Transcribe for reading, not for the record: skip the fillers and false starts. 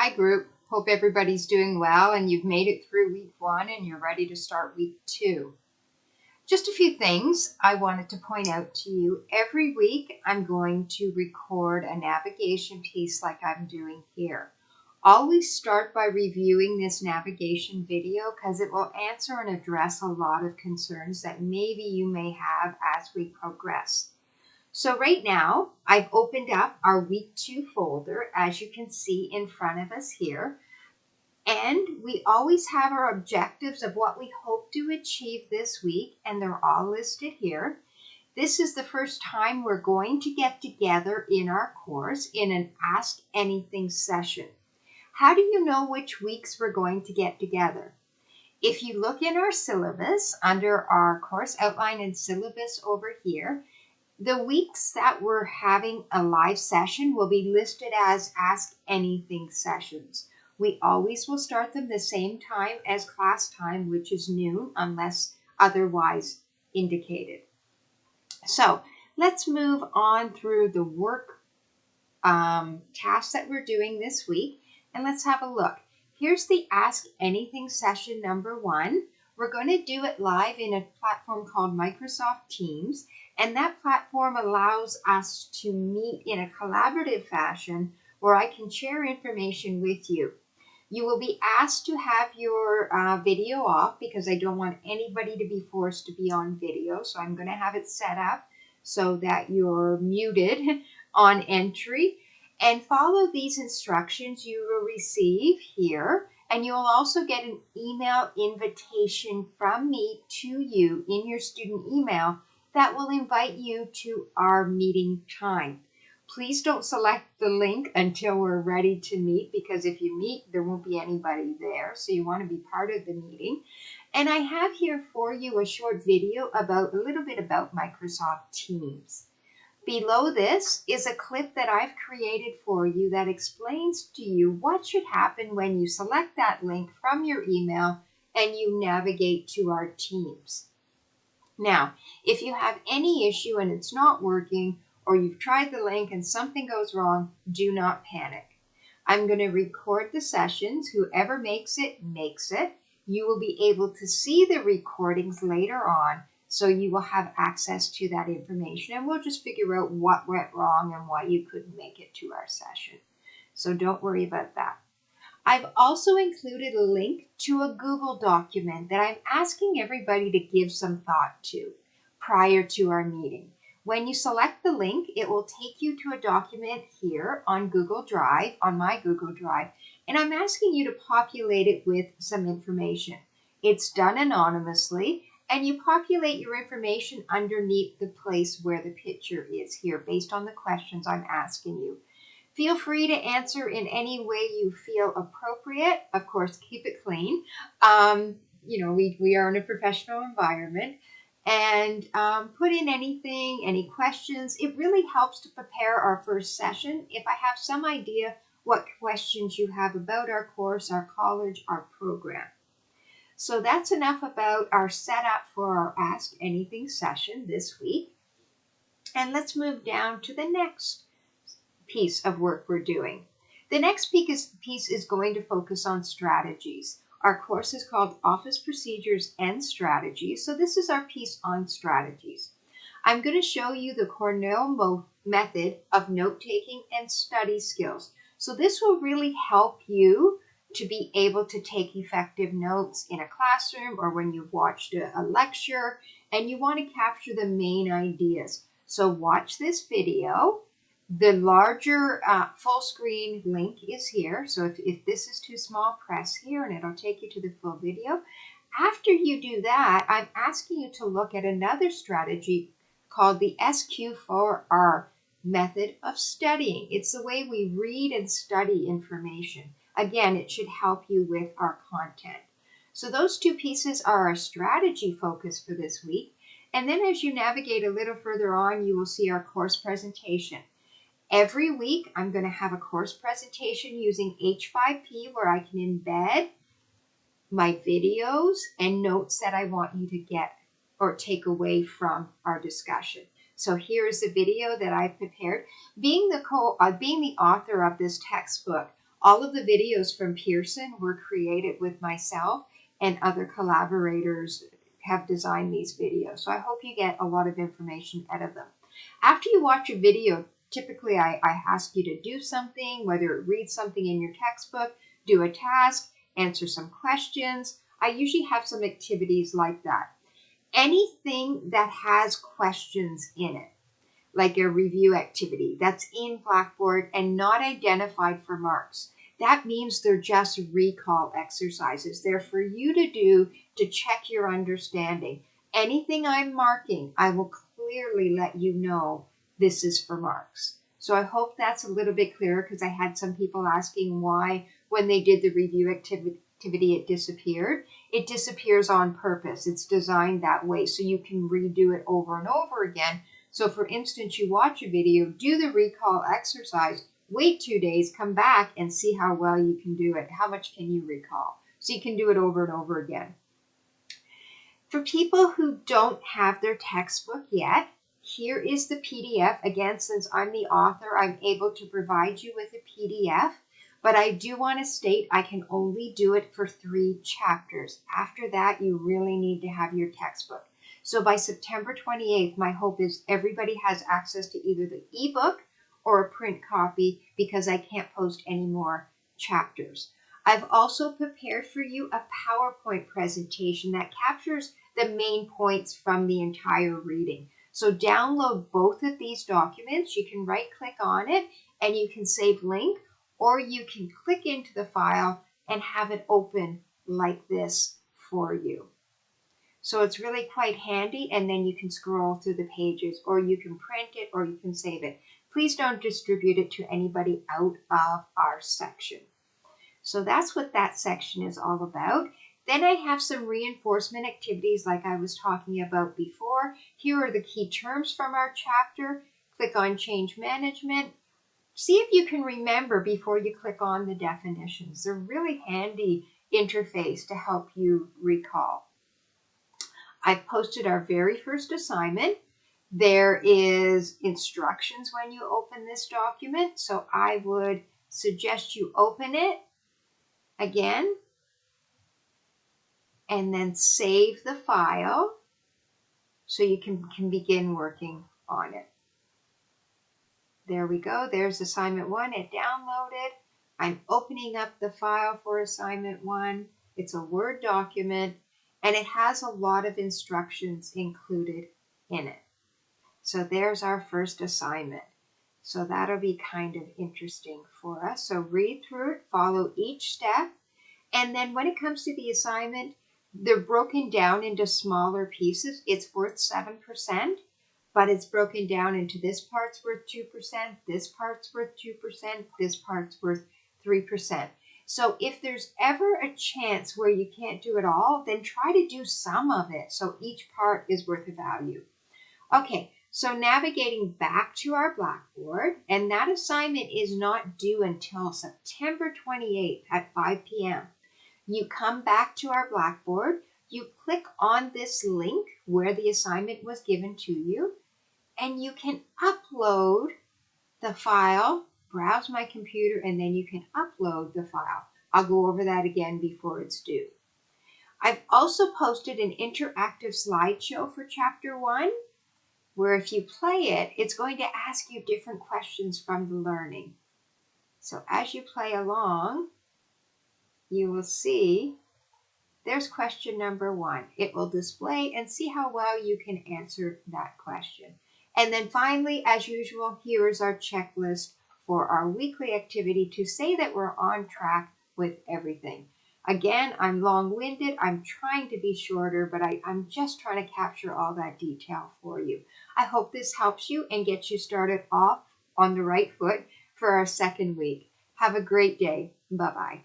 Hi group, hope everybody's doing well and you've made it through week 1 and you're ready to start week 2. Just a few things I wanted to point out to you. Every week I'm going to record a navigation piece like I'm doing here. Always start by reviewing this navigation video because it will answer and address a lot of concerns that maybe you may have as we progress. So right now, I've opened up our week 2 folder, as you can see in front of us here. And we always have our objectives of what we hope to achieve this week, and they're all listed here. This is the first time we're going to get together in our course in an Ask Anything session. How do you know which weeks we're going to get together? If you look in our syllabus, under our course outline and syllabus over here, the weeks that we're having a live session will be listed as Ask Anything sessions. We always will start them the same time as class time, which is noon, unless otherwise indicated. So let's move on through the work tasks that we're doing this week, and let's have a look. Here's the Ask Anything session number 1. We're going to do it live in a platform called Microsoft Teams, and that platform allows us to meet in a collaborative fashion where I can share information with you. You will be asked to have your video off because I don't want anybody to be forced to be on video, so I'm going to have it set up so that you're muted on entry. And follow these instructions you will receive here. And you will also get an email invitation from me to you in your student email that will invite you to our meeting time. Please don't select the link until we're ready to meet, because if you meet, there won't be anybody there. So you want to be part of the meeting. And I have here for you a short video about a little bit about Microsoft Teams. Below this is a clip that I've created for you that explains to you what should happen when you select that link from your email and you navigate to our Teams. Now, if you have any issue and it's not working, or you've tried the link and something goes wrong, do not panic. I'm going to record the sessions. Whoever makes it, makes it. You will be able to see the recordings later on, so you will have access to that information, and we'll just figure out what went wrong and why you couldn't make it to our session. So don't worry about that. I've also included a link to a Google document that I'm asking everybody to give some thought to prior to our meeting. When you select the link, it will take you to a document here on Google Drive, on my Google Drive, and I'm asking you to populate it with some information. It's done anonymously, and you populate your information underneath the place where the picture is here based on the questions I'm asking you. Feel free to answer in any way you feel appropriate. Of course, keep it clean. We are in a professional environment. And put in anything, any questions. It really helps to prepare our first session if I have some idea what questions you have about our course, our college, our program. So that's enough about our setup for our Ask Anything session this week. And let's move down to the next piece of work we're doing. The next piece is going to focus on strategies. Our course is called Office Procedures and Strategies. So this is our piece on strategies. I'm going to show you the Cornell method of note-taking and study skills. So this will really help you to be able to take effective notes in a classroom or when you've watched a lecture and you want to capture the main ideas. So watch this video. The larger full screen link is here. So if this is too small, press here and it'll take you to the full video. After you do that, I'm asking you to look at another strategy called the SQ4R method of studying. It's the way we read and study information. Again, it should help you with our content. So those two pieces are our strategy focus for this week. And then as you navigate a little further on, you will see our course presentation. Every week, I'm going to have a course presentation using H5P where I can embed my videos and notes that I want you to get or take away from our discussion. So here's the video that I've prepared. Being the author of this textbook, All of the videos from Pearson were created with myself, and other collaborators have designed these videos. So I hope you get a lot of information out of them. After you watch a video, typically I ask you to do something, whether read something in your textbook, do a task, answer some questions. I usually have some activities like that. Anything that has questions in it, like a review activity that's in Blackboard and not identified for marks. That means they're just recall exercises. They're for you to do to check your understanding. Anything I'm marking, I will clearly let you know this is for marks. So I hope that's a little bit clearer, because I had some people asking why when they did the review activity it disappeared. It disappears on purpose. It's designed that way so you can redo it over and over again. So for instance, you watch a video, do the recall exercise, wait 2 days, come back and see how well you can do it. How much can you recall? So you can do it over and over again. For people who don't have their textbook yet, here is the PDF. Again, since I'm the author, I'm able to provide you with a PDF. But I do want to state I can only do it for 3 chapters. After that, you really need to have your textbook. So by September 28th, my hope is everybody has access to either the ebook or a print copy, because I can't post any more chapters. I've also prepared for you a PowerPoint presentation that captures the main points from the entire reading. So download both of these documents. You can right-click on it and you can save link, or you can click into the file and have it open like this for you. So it's really quite handy, and then you can scroll through the pages, or you can print it, or you can save it. Please don't distribute it to anybody out of our section. So that's what that section is all about. Then I have some reinforcement activities like I was talking about before. Here are the key terms from our chapter. Click on Change Management. See if you can remember before you click on the definitions. They're really handy interface to help you recall. I've posted our very first assignment. There is instructions when you open this document, so I would suggest you open it again and then save the file so you can begin working on it. There we go. There's assignment 1. It downloaded. I'm opening up the file for assignment 1. It's a Word document, and it has a lot of instructions included in it. So there's our first assignment. So that'll be kind of interesting for us. So read through it, follow each step, and then when it comes to the assignment, they're broken down into smaller pieces. It's worth 7%. But it's broken down into this part's worth 2%, this part's worth 2%, this part's worth 3%. So if there's ever a chance where you can't do it all, then try to do some of it so each part is worth a value. Okay, so navigating back to our Blackboard, and that assignment is not due until September 28th at 5 p.m. You come back to our Blackboard, you click on this link where the assignment was given to you, and you can upload the file, browse my computer, and then you can upload the file. I'll go over that again before it's due. I've also posted an interactive slideshow for Chapter 1, where if you play it, it's going to ask you different questions from the learning. So as you play along, you will see there's question number 1. It will display and see how well you can answer that question. And then finally, as usual, here is our checklist for our weekly activity to say that we're on track with everything. Again, I'm long-winded. I'm trying to be shorter, but I'm just trying to capture all that detail for you. I hope this helps you and gets you started off on the right foot for our second week. Have a great day. Bye-bye.